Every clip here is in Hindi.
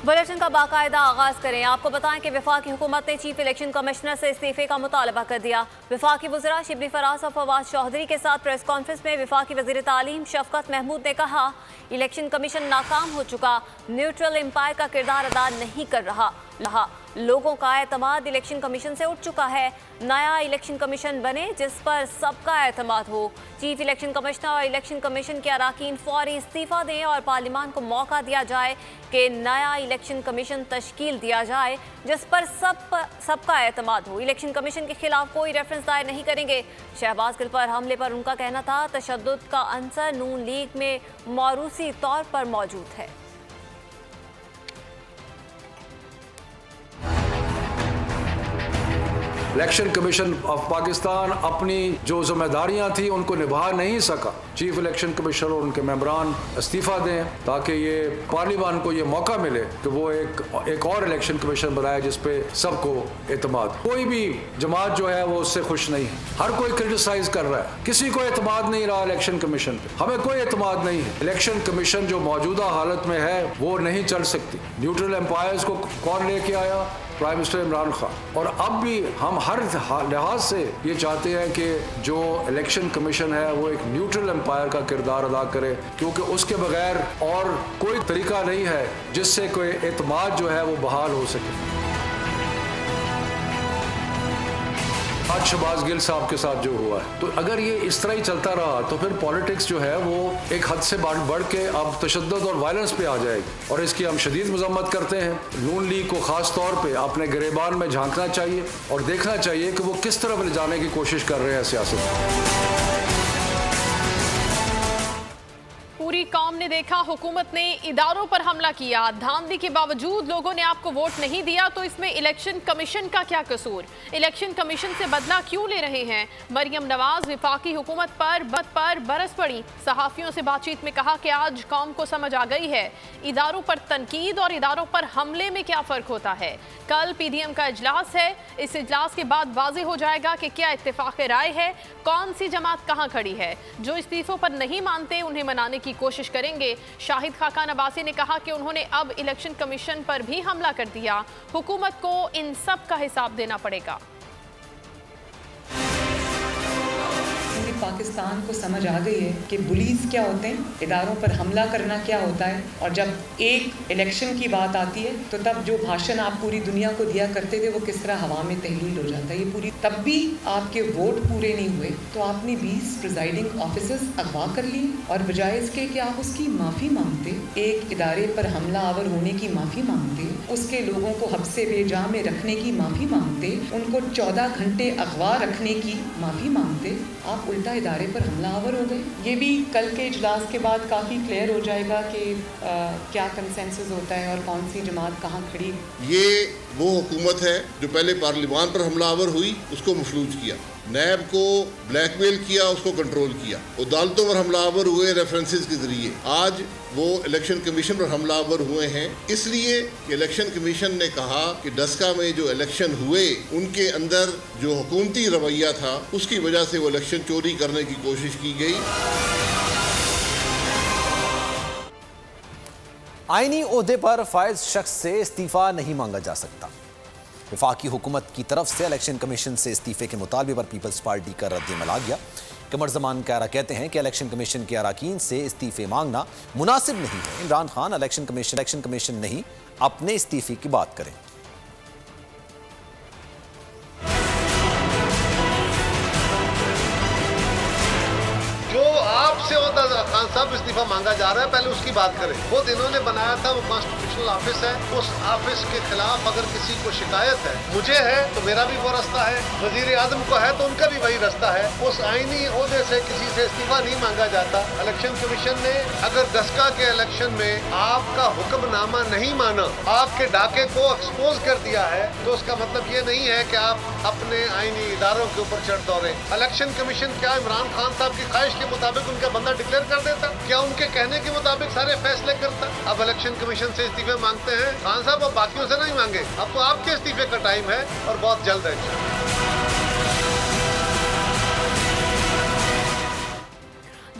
बुलेटिन का बाकायदा आगाज करें। आपको बताएं कि वफाकी हुकूमत ने चीफ इलेक्शन कमिश्नर से इस्तीफे का मुतालबा कर दिया। वफाकी वज़रा शिबली फराज और फवाद चौधरी के साथ प्रेस कॉन्फ्रेंस में वफाकी वज़ीर तालीम शफकत महमूद ने कहा, इलेक्शन कमीशन नाकाम हो चुका, न्यूट्रल एम्पायर का किरदार अदा नहीं कर रहा। लोगों का एतमाद इलेक्शन कमीशन से उठ चुका है। नया इलेक्शन कमीशन बने जिस पर सबका एतमाद हो। चीफ इलेक्शन कमिश्नर और इलेक्शन कमीशन के अराकीन फौरी इस्तीफा दें और पार्लियामान को मौका दिया जाए कि नया इलेक्शन कमीशन तश्कील दिया जाए जिस पर सबका एतमाद हो। इलेक्शन कमीशन के खिलाफ कोई रेफरेंस दायर नहीं करेंगे। शहबाज गिल पर हमले पर उनका कहना था, तशद्दुद का अंसर नून लीग में मौरूसी तौर पर मौजूद है। इलेक्शन कमीशन ऑफ पाकिस्तान अपनी जो जिम्मेदारियां थी उनको निभा नहीं सका। चीफ इलेक्शन कमिश्नर और उनके मेंबरान इस्तीफा दें ताकि ये पार्लियामान को ये मौका मिले कि वो एक और इलेक्शन कमीशन बनाए जिस पे सबको एतमाद। कोई भी जमात जो है वो उससे खुश नहीं है। हर कोई क्रिटिसाइज कर रहा है, किसी को एतमाद नहीं रहा इलेक्शन कमीशन पे। हमें कोई एतमाद नहीं है। इलेक्शन कमीशन जो मौजूदा हालत में है वो नहीं चल सकती। न्यूट्रल एम्पायर्स को कौन लेके आया? Prime minister Imran Khan. और अब भी हम हर लिहाज से ये चाहते हैं कि जो इलेक्शन कमीशन है वो एक न्यूट्रल एम्पायर का किरदार अदा करे, क्योंकि उसके बगैर और कोई तरीका नहीं है जिससे कोई एतमाद जो है वो बहाल हो सके। आज शहबाज गिल साहब के साथ जो हुआ है, तो अगर ये इस तरह ही चलता रहा तो फिर पॉलिटिक्स जो है वो एक हद से बढ़ के अब तशद्दुद और वायलेंस पे आ जाएगी, और इसकी हम शदीद मजम्मत करते हैं। नून लीग को खास तौर पे अपने गिरेबान में झांकना चाहिए और देखना चाहिए कि वो किस तरफ ले जाने की कोशिश कर रहे हैं सियासत। पूरी कौम ने देखा, हुकूमत ने इदारों पर हमला किया। धांधली के बावजूद लोगों ने आपको वोट नहीं दिया, तो इसमें इलेक्शन कमीशन का क्या कसूर? इलेक्शन कमीशन से बदला क्यों ले रहे हैं? मरियम नवाज विफाकी हुकूमत पर बरस पड़ी। सहाफियों से बातचीत में कहा कि आज कौम को समझ आ गई है इदारों पर तनकीद और इदारों पर हमले में क्या फ़र्क होता है। कल PDM का इजलास है, इस इजलास के बाद वाज़ेह हो जाएगा कि क्या इत्तेफाक राय है, कौन सी जमात कहाँ खड़ी है। जो इस्तीफों पर नहीं मानते उन्हें मनाने की कोशिश करेंगे। शाहिद खाकान अब्बासी ने कहा कि उन्होंने अब इलेक्शन कमीशन पर भी हमला कर दिया, हुकूमत को इन सब का हिसाब देना पड़ेगा। पाकिस्तान को समझ आ गई है कि पुलिस क्या होते हैं, इदारों पर हमला करना क्या होता है, और जब एक इलेक्शन की बात आती है तो तब जो भाषण आप पूरी दुनिया को दिया करते थे वो किस तरह हवा में तहलील हो जाता है। ये पूरी तब भी आपके वोट पूरे नहीं हुए तो आपने 20 प्रिजाइडिंग ऑफिसर्स अगवा कर लिए, और बजाय इसके कि आप उसकी माफ़ी मांगते, एक इदारे पर हमला आवर होने की माफ़ी मांगते, उसके लोगों को हब्से बेजा में रखने की माफ़ी मांगते, उनको 14 घंटे अगवा रखने की माफ़ी मांगते, आप उल्टा इदारे पर हमलावर हो गए। ये भी कल के इजलास के बाद काफ़ी क्लियर हो जाएगा कि क्या कंसेंसस होता है और कौन सी जमात कहाँ खड़ी। ये वो हुकूमत है जो पहले पार्लियामान पर हमलावर हुई, उसको मफलूज किया, नैब को ब्लैकमेल किया, उसको कंट्रोल किया, अदालतों पर हमलावर हुए रेफरेंसेस के जरिए। आज वो इलेक्शन कमीशन पर हमलावर हुए हैं, इसलिए कि इलेक्शन कमीशन ने कहा कि डस्का में जो इलेक्शन हुए उनके अंदर जो हुकूमती रवैया था उसकी वजह से वो इलेक्शन चोरी करने की कोशिश की गई। आईनी ओहदे पर फायज शख्स से इस्तीफा नहीं मांगा जा सकता। वफाकी हुकूमत की तरफ से इलेक्शन कमीशन से इस्तीफे के मुतालबे पर पीपल्स पार्टी का रद्द-ए-अमल आ गया। कमर जमान कायरा कहते हैं कि इलेक्शन कमीशन के अराकीन से इस्तीफे मांगना मुनासिब नहीं है। इमरान खान इलेक्शन कमीशन नहीं, अपने इस्तीफे की बात करें। खान साहब इस्तीफा मांगा जा रहा है, पहले उसकी बात करें। वो इन्होंने बनाया था, वो कॉन्स्टिट्यूशनल ऑफिस है, उस ऑफिस के खिलाफ अगर किसी को शिकायत है, मुझे है तो मेरा भी वो रास्ता है, वजीर आजम को है तो उनका भी वही रास्ता है। उस आईनी ओहदे से किसी से इस्तीफा नहीं मांगा जाता। इलेक्शन कमीशन ने अगर दस्का के इलेक्शन में आपका हुक्मनामा नहीं माना, आपके डाके को एक्सपोज कर दिया है, तो उसका मतलब ये नहीं है कि आप अपने आईनी इदारों के ऊपर चढ़ दौड़े। इलेक्शन कमीशन क्या इमरान खान साहब की ख्वाहिश के मुताबिक उनका बंदा डिक्लेयर कर देता? क्या उनके कहने के मुताबिक सारे फैसले करता? अब इलेक्शन कमीशन से इस्तीफे मांगते हैं खान साहब, अब बाकियों से नहीं मांगे, अब तो आपके इस्तीफे का टाइम है और बहुत जल्द है।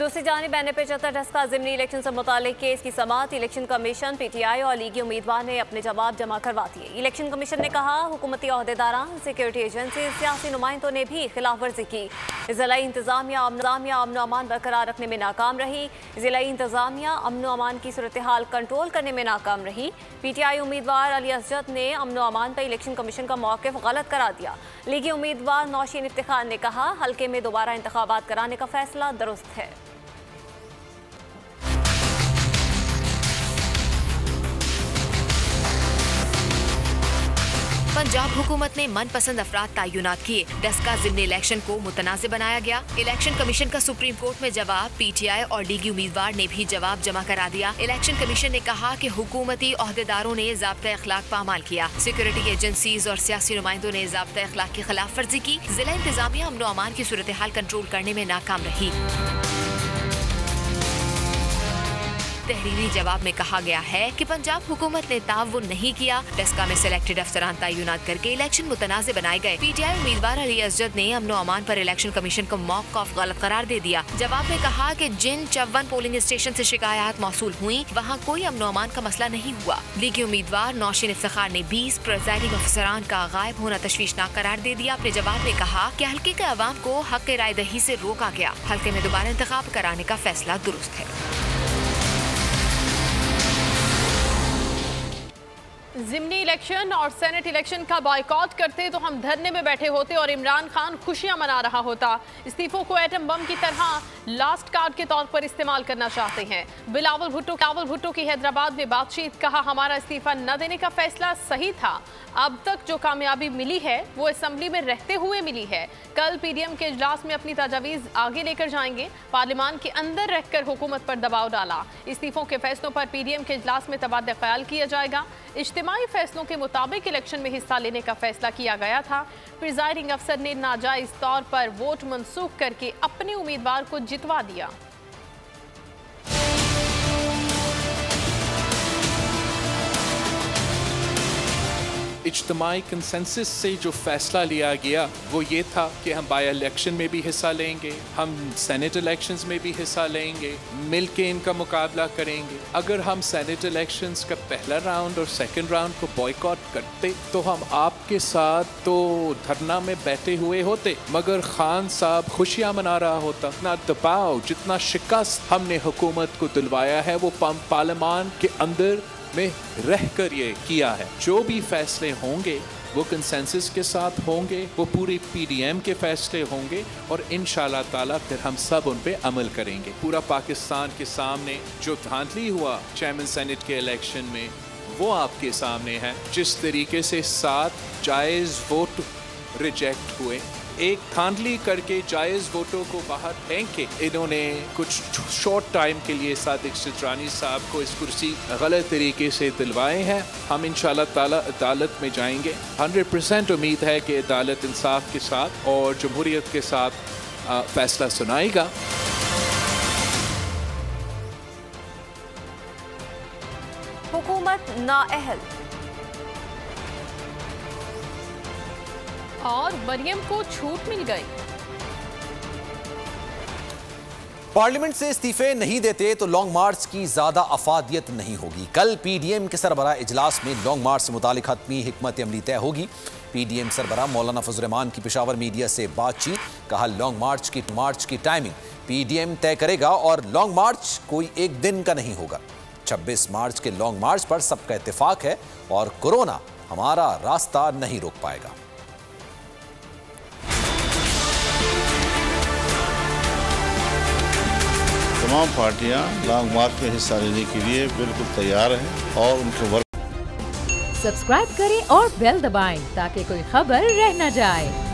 दूसरी जानिब NA-75 डस्का ज़िमनी इलेक्शन से मुतालिक केस की समाअत इलेक्शन कमीशन, PTI और लीगी उम्मीदवार ने अपने जवाब जमा करवा दिए। इलेक्शन कमीशन ने कहा हुकूमती अहदेदारान, सिक्योरिटी एजेंसी, सियासी नुमाइंदों ने भी खिलाफ वर्जी की। ज़िलाई इंतजामिया अमन व अमान बरकरार रखने में नाकाम रही। ज़िलाई इंतजामिया अमन व अमान की सूरत हाल कंट्रोल करने में नाकाम रही। PTI उम्मीदवार अली असजद ने अमन व अमान पर इलेक्शन कमीशन का मौक़िफ़ गलत करार दिया। लीगी उम्मीदवार नौशीन इफ्तिखार ने कहा हल्के में दोबारा इंतखाबात कराने का फैसला दुरुस्त है। पंजाब हुकूमत ने मनपसंद अफराद तयनात किए। डस्का ज़िमनी इलेक्शन को मुतनाज़ बनाया गया। इलेक्शन कमीशन का सुप्रीम कोर्ट में जवाब, PTI और लीगी उम्मीदवार ने भी जवाब जमा करा दिया। इलेक्शन कमीशन ने कहा कि हुकूमती अहदेदारों ने ज़ाब्ता अखलाक पामाल किया। सिक्योरिटी एजेंसीज और सियासी नुमाइंदों ने ज़ाब्ता अखलाक की खिलाफ वर्जी की। जिला इंतजामिया अमन व अमान की सूरत हाल कंट्रोल करने में नाकाम रही। तहरीरी जवाब में कहा गया है कि पंजाब हुकूमत ने ताउन नहीं किया। डस्का में सिलेक्टेड अफसरान तयनात करके इलेक्शन मुतनाज़ बनाए गए। PTI उम्मीदवार अली असजद ने अमन व अमान पर इलेक्शन कमीशन को मौक़िफ़ गलत करार दे दिया। जवाब में कहा कि जिन 54 पोलिंग स्टेशन से शिकायत मौसूल हुई वहाँ कोई अमन व अमान का मसला नहीं हुआ। लीगी उम्मीदवार नौशीन इफ्तिखार ने 20 प्रिजाइडिंग अफसरान का गायब होना तशवीशनाक करार दे दिया। अपने जवाब में कहा कि हल्के के अवाम को हक़ राय दही से रोका गया। हल्के में दोबारा इंतखाब कराने का फैसला दुरुस्त है। ज़िमनी इलेक्शन और सेनेट इलेक्शन का बॉयकॉट करते तो हम धरने में बैठे होते और इमरान खान खुशियां मना रहा होता। इस्तीफों को एटम बम की तरह लास्ट कार्ड के तौर पर इस्तेमाल करना चाहते हैं। बिलावल भुट्टो की हैदराबाद में बातचीत, कहा हमारा इस्तीफा न देने का फैसला सही था। अब तक जो कामयाबी मिली है वो असेंबली में रहते हुए मिली है। कल PDM के इजलास में अपनी तजावीज़ आगे लेकर जाएंगे। पार्लियामान के अंदर रहकर हुकूमत पर दबाव डाला। इस्तीफों के फैसलों पर PDM के इजलास में तबादला ख्याल किया जाएगा। इज्तिमाई फैसलों के मुताबिक इलेक्शन में हिस्सा लेने का फैसला किया गया था। प्रिजाइडिंग अफसर ने नाजायज तौर पर वोट मनसूख करके अपने उम्मीदवार को जितवा दिया। इज्तिमाई कंसेंसस से जो फैसला लिया गया वो ये था कि हम बाय इलेक्शन में भी हिस्सा लेंगे, हम सेनेट इलेक्शंस में भी हिस्सा लेंगे, मिल के इनका मुकाबला करेंगे। अगर हम सेनेट इलेक्शंस का पहला राउंड और सेकंड राउंड को बॉयकॉट करते तो हम आपके साथ तो धरना में बैठे हुए होते, मगर खान साहब खुशियाँ मना रहा होता। इतना दबाव, जितना शिकस्त हमने हुकूमत को दिलवाया है वो पार्लियामान के अंदर में रहकर ये किया है। जो भी फैसले होंगे वो कंसेंसस के साथ होंगे, वो पूरी PDM के फैसले होंगे और इंशाल्लाह ताला फिर हम सब उन पे अमल करेंगे। पूरा पाकिस्तान के सामने जो धांधली हुआ चेयरमैन सेनेट के इलेक्शन में वो आपके सामने है। जिस तरीके से 7 जायज़ वोट रिजेक्ट हुए, एक धांधली करके जायज़ वोटों को बाहर फेंक के इन्होंने कुछ शॉर्ट टाइम के लिए सादिक सिद्रानी साहब को इस कुर्सी गलत तरीके से दिलवाए हैं। हम इंशाल्लाह ताला अदालत में जाएंगे। 100% उम्मीद है कि अदालत इंसाफ के साथ और जमहूरियत के साथ फैसला सुनाएगा। हुकूमत नाअहल और मरियम को छूट मिल गई। पार्लियामेंट से इस्तीफे नहीं देते तो लॉन्ग मार्च की ज्यादा अफादियत नहीं होगी। कल PDM के सरबराह इजलास में लॉन्ग मार्च से मुतालिक हतमी हिकमत अमली तय होगी। PDM सरबराह मौलाना फजल रहमान की पेशावर मीडिया से बातचीत, कहा लॉन्ग मार्च की टाइमिंग PDM तय करेगा और लॉन्ग मार्च कोई एक दिन का नहीं होगा। 26 मार्च के लॉन्ग मार्च पर सबका इत्तेफाक है और कोरोना हमारा रास्ता नहीं रोक पाएगा। तमाम पार्टियां लॉन्ग मार्च में हिस्सा लेने के लिए बिल्कुल तैयार हैं और उनके वर्क। सब्सक्राइब करें और बेल दबाएं ताकि कोई खबर रह न जाए।